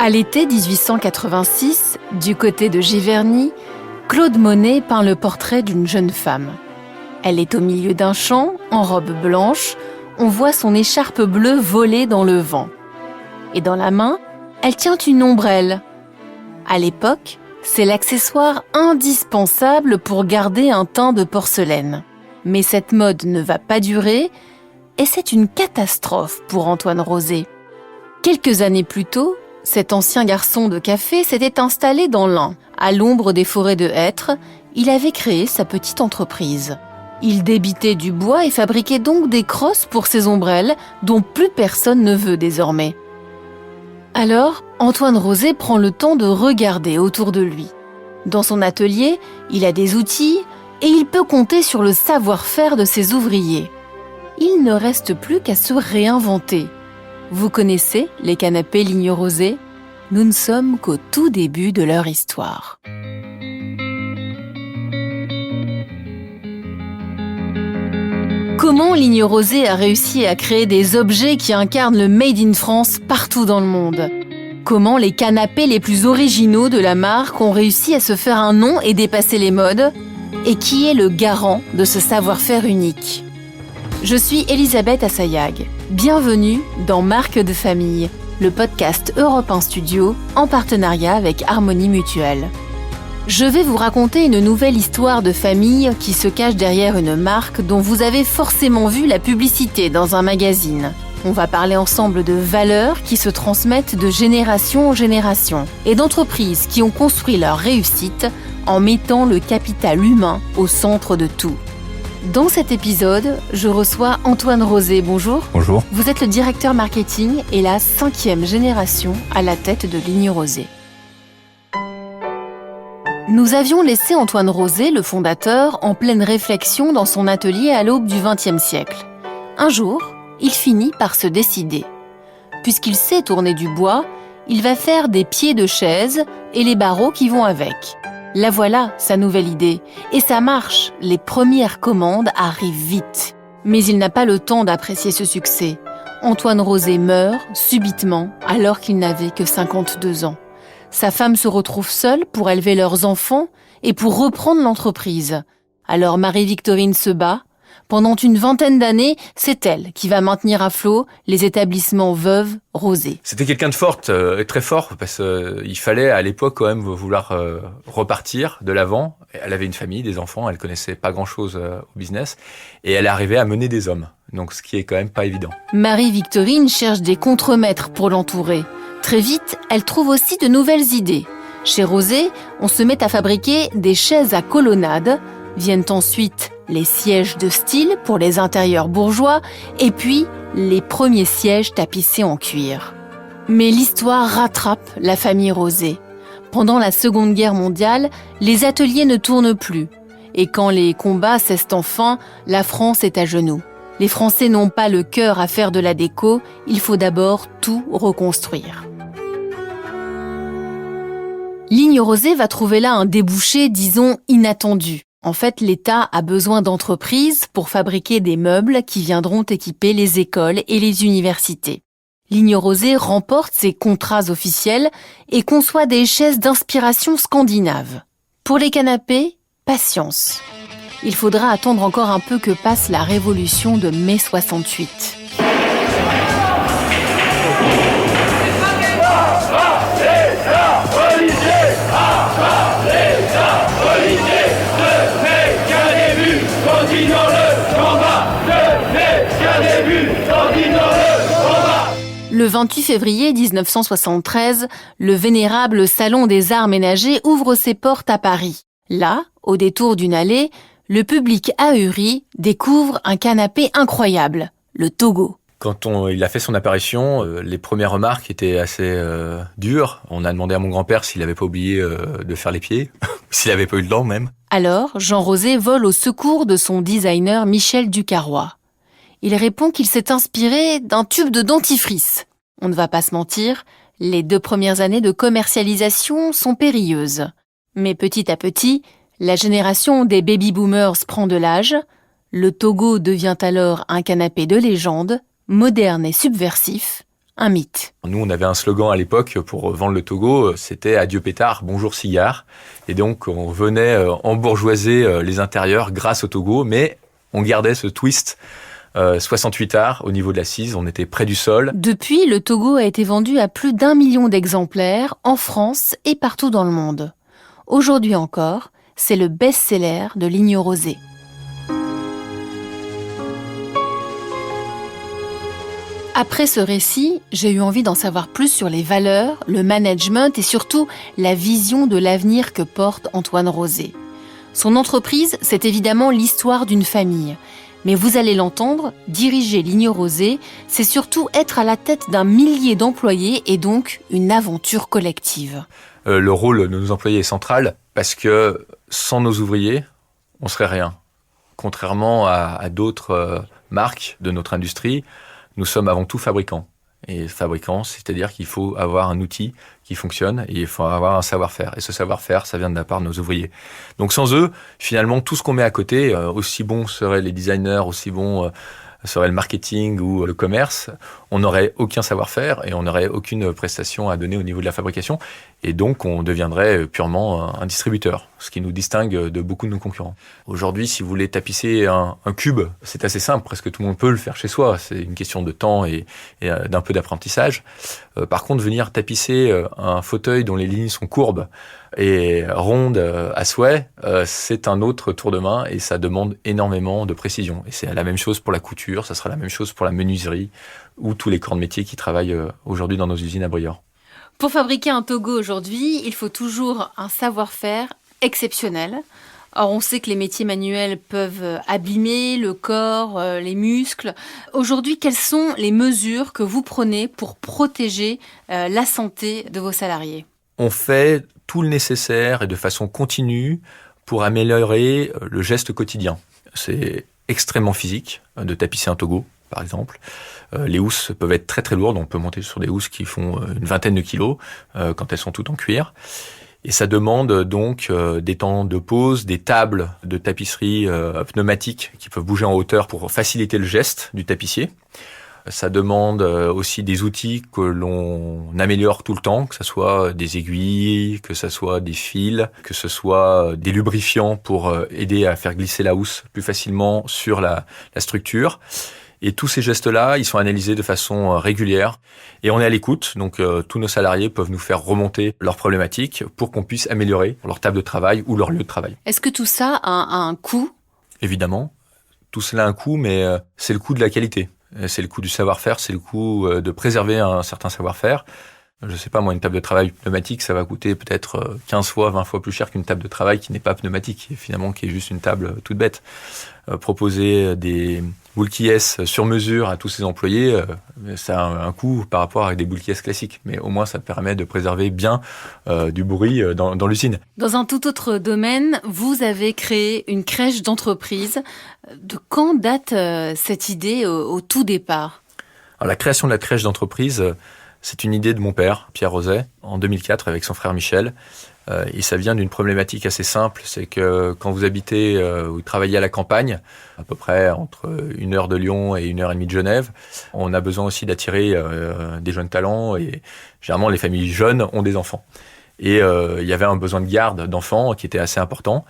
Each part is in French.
À l'été 1886, du côté de Giverny, Claude Monet peint le portrait d'une jeune femme. Elle est au milieu d'un champ, en robe blanche, on voit son écharpe bleue voler dans le vent. Et dans la main, elle tient une ombrelle. À l'époque, c'est l'accessoire indispensable pour garder un teint de porcelaine. Mais cette mode ne va pas durer et c'est une catastrophe pour Antoine Rosé. Quelques années plus tôt, cet ancien garçon de café s'était installé dans l'Ain. À l'ombre des forêts de hêtres, il avait créé sa petite entreprise. Il débitait du bois et fabriquait donc des crosses pour ses ombrelles dont plus personne ne veut désormais. Alors, Antoine Rosé prend le temps de regarder autour de lui. Dans son atelier, il a des outils et il peut compter sur le savoir-faire de ses ouvriers. Il ne reste plus qu'à se réinventer. Vous connaissez les canapés Ligne Rosée ? Nous ne sommes qu'au tout début de leur histoire. Comment Ligne Rosée a réussi à créer des objets qui incarnent le Made in France partout dans le monde ? Comment les canapés les plus originaux de la marque ont réussi à se faire un nom et dépasser les modes ? Et qui est le garant de ce savoir-faire unique ? Je suis Elisabeth Assayag. Bienvenue dans Marque de famille, le podcast Europe 1 Studio en partenariat avec Harmonie Mutuelle. Je vais vous raconter une nouvelle histoire de famille qui se cache derrière une marque dont vous avez forcément vu la publicité dans un magazine. On va parler ensemble de valeurs qui se transmettent de génération en génération et d'entreprises qui ont construit leur réussite en mettant le capital humain au centre de tout. Dans cet épisode, je reçois Antoine Rosé. Bonjour. Bonjour. Vous êtes le directeur marketing et la 5e génération à la tête de Ligne Rosée. Nous avions laissé Antoine Rosé, le fondateur, en pleine réflexion dans son atelier à l'aube du XXe siècle. Un jour, il finit par se décider. Puisqu'il sait tourner du bois, il va faire des pieds de chaise et les barreaux qui vont avec. La voilà, sa nouvelle idée. Et ça marche, les premières commandes arrivent vite. Mais il n'a pas le temps d'apprécier ce succès. Antoine Rosé meurt subitement alors qu'il n'avait que 52 ans. Sa femme se retrouve seule pour élever leurs enfants et pour reprendre l'entreprise. Alors Marie-Victorine se bat. Pendant une vingtaine d'années, c'est elle qui va maintenir à flot les établissements Veuve Rosé. C'était quelqu'un de forte, très fort, parce qu'il fallait à l'époque quand même vouloir repartir de l'avant. Elle avait une famille, des enfants, elle connaissait pas grand-chose au business, et elle arrivait à mener des hommes, donc ce qui est quand même pas évident. Marie-Victorine cherche des contremaîtres pour l'entourer. Très vite, elle trouve aussi de nouvelles idées. Chez Rosé, on se met à fabriquer des chaises à colonnade, viennent ensuite les sièges de style pour les intérieurs bourgeois et puis les premiers sièges tapissés en cuir. Mais l'histoire rattrape la famille Rosé. Pendant la Seconde Guerre mondiale, les ateliers ne tournent plus. Et quand les combats cessent enfin, la France est à genoux. Les Français n'ont pas le cœur à faire de la déco, il faut d'abord tout reconstruire. Ligne Rosé va trouver là un débouché, disons, inattendu. En fait, l'État a besoin d'entreprises pour fabriquer des meubles qui viendront équiper les écoles et les universités. Ligne Rosé remporte ses contrats officiels et conçoit des chaises d'inspiration scandinave. Pour les canapés, patience. Il faudra attendre encore un peu que passe la révolution de mai 68. Le 28 février 1973, le vénérable Salon des Arts Ménagers ouvre ses portes à Paris. Là, au détour d'une allée, le public ahuri découvre un canapé incroyable, le Togo. Quand il a fait son apparition, les premières remarques étaient assez dures. On a demandé à mon grand-père s'il n'avait pas oublié de faire les pieds, s'il n'avait pas eu le temps même. Alors, Jean Rosé vole au secours de son designer Michel Ducarrois. Il répond qu'il s'est inspiré d'un tube de dentifrice. On ne va pas se mentir, les 2 premières années de commercialisation sont périlleuses. Mais petit à petit, la génération des baby-boomers prend de l'âge, le Togo devient alors un canapé de légende, moderne et subversif, un mythe. Nous, on avait un slogan à l'époque pour vendre le Togo, c'était « Adieu pétard, bonjour cigare ». Et donc, on venait embourgeoiser les intérieurs grâce au Togo, mais on gardait ce twist 68 arts au niveau de l'assise, on était près du sol. Depuis, le Togo a été vendu à plus d'1 million d'exemplaires en France et partout dans le monde. Aujourd'hui encore, c'est le best-seller de Ligne Rosée. Après ce récit, j'ai eu envie d'en savoir plus sur les valeurs, le management et surtout la vision de l'avenir que porte Antoine Rosé. Son entreprise, c'est évidemment l'histoire d'une famille. Mais vous allez l'entendre, diriger Ligne Rosée, c'est surtout être à la tête d'un millier d'employés et donc une aventure collective. Le rôle de nos employés est central parce que sans nos ouvriers, on serait rien. Contrairement à d'autres marques de notre industrie, nous sommes avant tout fabricants. Et fabricants, c'est-à-dire qu'il faut avoir un outil qui fonctionne et il faut avoir un savoir-faire. Et ce savoir-faire, ça vient de la part de nos ouvriers. Donc sans eux, finalement, tout ce qu'on met à côté, aussi bon seraient les designers, aussi bon serait le marketing ou le commerce, on n'aurait aucun savoir-faire et on n'aurait aucune prestation à donner au niveau de la fabrication. Et donc, on deviendrait purement un distributeur, ce qui nous distingue de beaucoup de nos concurrents. Aujourd'hui, si vous voulez tapisser un cube, c'est assez simple, presque tout le monde peut le faire chez soi. C'est une question de temps et d'un peu d'apprentissage. Par contre, venir tapisser un fauteuil dont les lignes sont courbes et rondes à souhait, c'est un autre tour de main et ça demande énormément de précision. Et c'est la même chose pour la couture, ça sera la même chose pour la menuiserie ou tous les corps de métier qui travaillent aujourd'hui dans nos usines à Briord. Pour fabriquer un Togo aujourd'hui, il faut toujours un savoir-faire exceptionnel. Or, on sait que les métiers manuels peuvent abîmer le corps, les muscles. Aujourd'hui, quelles sont les mesures que vous prenez pour protéger la santé de vos salariés ? On fait tout le nécessaire et de façon continue pour améliorer le geste quotidien. C'est extrêmement physique de tapisser un Togo, par exemple. Les housses peuvent être très très lourdes, on peut monter sur des housses qui font une vingtaine de kilos quand elles sont toutes en cuir. Et ça demande donc des temps de pause, des tables de tapisserie pneumatiques qui peuvent bouger en hauteur pour faciliter le geste du tapissier. Ça demande aussi des outils que l'on améliore tout le temps, que ce soit des aiguilles, que ce soit des fils, que ce soit des lubrifiants pour aider à faire glisser la housse plus facilement sur la structure. Et tous ces gestes-là, ils sont analysés de façon régulière et on est à l'écoute. Donc, tous nos salariés peuvent nous faire remonter leurs problématiques pour qu'on puisse améliorer leur table de travail ou leur lieu de travail. Est-ce que tout ça a un coût ? Évidemment, tout cela a un coût, mais c'est le coût de la qualité. C'est le coût du savoir-faire, c'est le coût de préserver un certain savoir-faire. Je sais pas, moi, une table de travail pneumatique, ça va coûter peut-être 15 fois, 20 fois plus cher qu'une table de travail qui n'est pas pneumatique, et finalement qui est juste une table toute bête. Proposer des boules qui S sur mesure à tous ses employés, ça a un coût par rapport à des boules qui S classiques. Mais au moins, ça permet de préserver bien du bruit dans l'usine. Dans un tout autre domaine, vous avez créé une crèche d'entreprise. De quand date cette idée au tout départ ? Alors, la création de la crèche d'entreprise, c'est une idée de mon père, Pierre Rosé, en 2004 avec son frère Michel. Et ça vient d'une problématique assez simple, c'est que quand vous habitez ou travaillez à la campagne, à peu près entre 1 heure de Lyon et 1h30 de Genève, on a besoin aussi d'attirer des jeunes talents et généralement les familles jeunes ont des enfants. Et il y avait un besoin de garde d'enfants qui était assez important.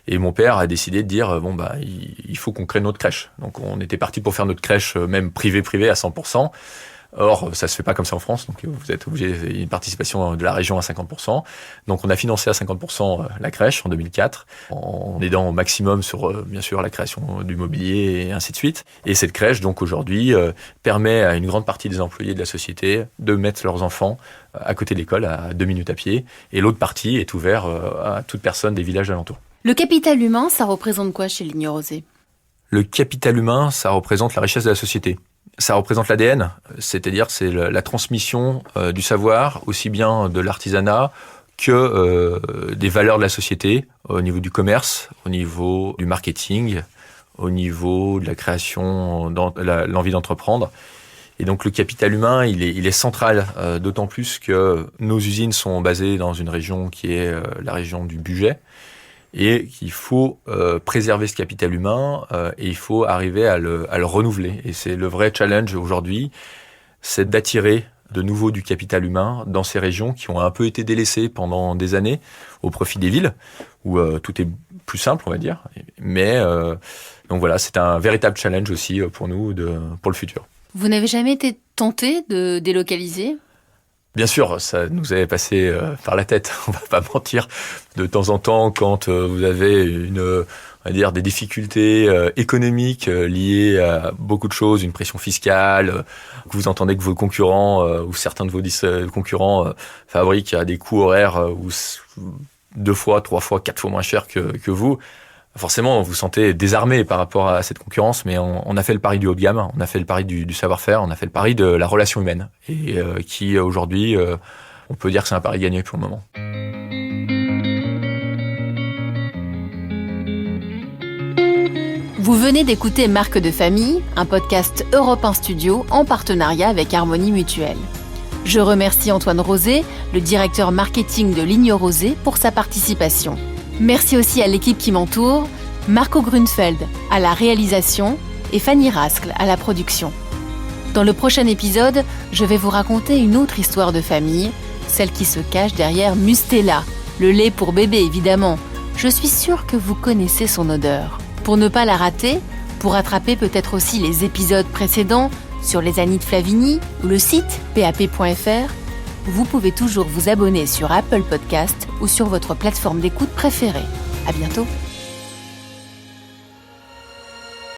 Et mon père a décidé de dire, il faut qu'on crée notre crèche. Donc on était parti pour faire notre crèche même privée à 100%. Or, ça se fait pas comme ça en France, donc vous êtes obligé, il y a une participation de la région à 50%. Donc on a financé à 50% la crèche en 2004, en aidant au maximum sur, bien sûr, la création du mobilier et ainsi de suite. Et cette crèche, donc aujourd'hui, permet à une grande partie des employés de la société de mettre leurs enfants à côté de l'école, à 2 minutes à pied. Et l'autre partie est ouverte à toute personne des villages alentours. Le capital humain, ça représente quoi chez Ligne Rosée ? Le capital humain, ça représente la richesse de la société. Ça représente l'ADN, c'est-à-dire c'est la transmission du savoir, aussi bien de l'artisanat que des valeurs de la société, au niveau du commerce, au niveau du marketing, au niveau de la création, l'envie d'entreprendre. Et donc le capital humain, il est central, d'autant plus que nos usines sont basées dans une région qui est la région du Bugey. Et qu'il faut préserver ce capital humain et il faut arriver à le renouveler. Et c'est le vrai challenge aujourd'hui c'est d'attirer de nouveau du capital humain dans ces régions qui ont un peu été délaissées pendant des années au profit des villes, où tout est plus simple, on va dire. Mais donc voilà, c'est un véritable challenge aussi pour nous, pour le futur. Vous n'avez jamais été tenté de délocaliser ? Bien sûr, ça nous est passé par la tête, on va pas mentir. De temps en temps, quand vous avez on va dire, des difficultés économiques liées à beaucoup de choses, une pression fiscale, que vous entendez que vos concurrents ou certains de vos concurrents fabriquent à des coûts horaires 2 fois, 3 fois, 4 fois moins cher que vous. Forcément, vous vous sentez désarmé par rapport à cette concurrence, mais on a fait le pari du haut de gamme, on a fait le pari du savoir-faire, on a fait le pari de la relation humaine, et qui aujourd'hui, on peut dire que c'est un pari gagné pour le moment. Vous venez d'écouter Marque de famille, un podcast Europe 1 Studio en partenariat avec Harmonie Mutuelle. Je remercie Antoine Rosé, le directeur marketing de Ligne Rosé, pour sa participation. Merci aussi à l'équipe qui m'entoure, Marco Grunfeld à la réalisation et Fanny Rascle à la production. Dans le prochain épisode, je vais vous raconter une autre histoire de famille, celle qui se cache derrière Mustela, le lait pour bébé évidemment. Je suis sûre que vous connaissez son odeur. Pour ne pas la rater, pour rattraper peut-être aussi les épisodes précédents sur les Annies de Flavigny ou le site pap.fr, vous pouvez toujours vous abonner sur Apple Podcast ou sur votre plateforme d'écoute préférée. À bientôt.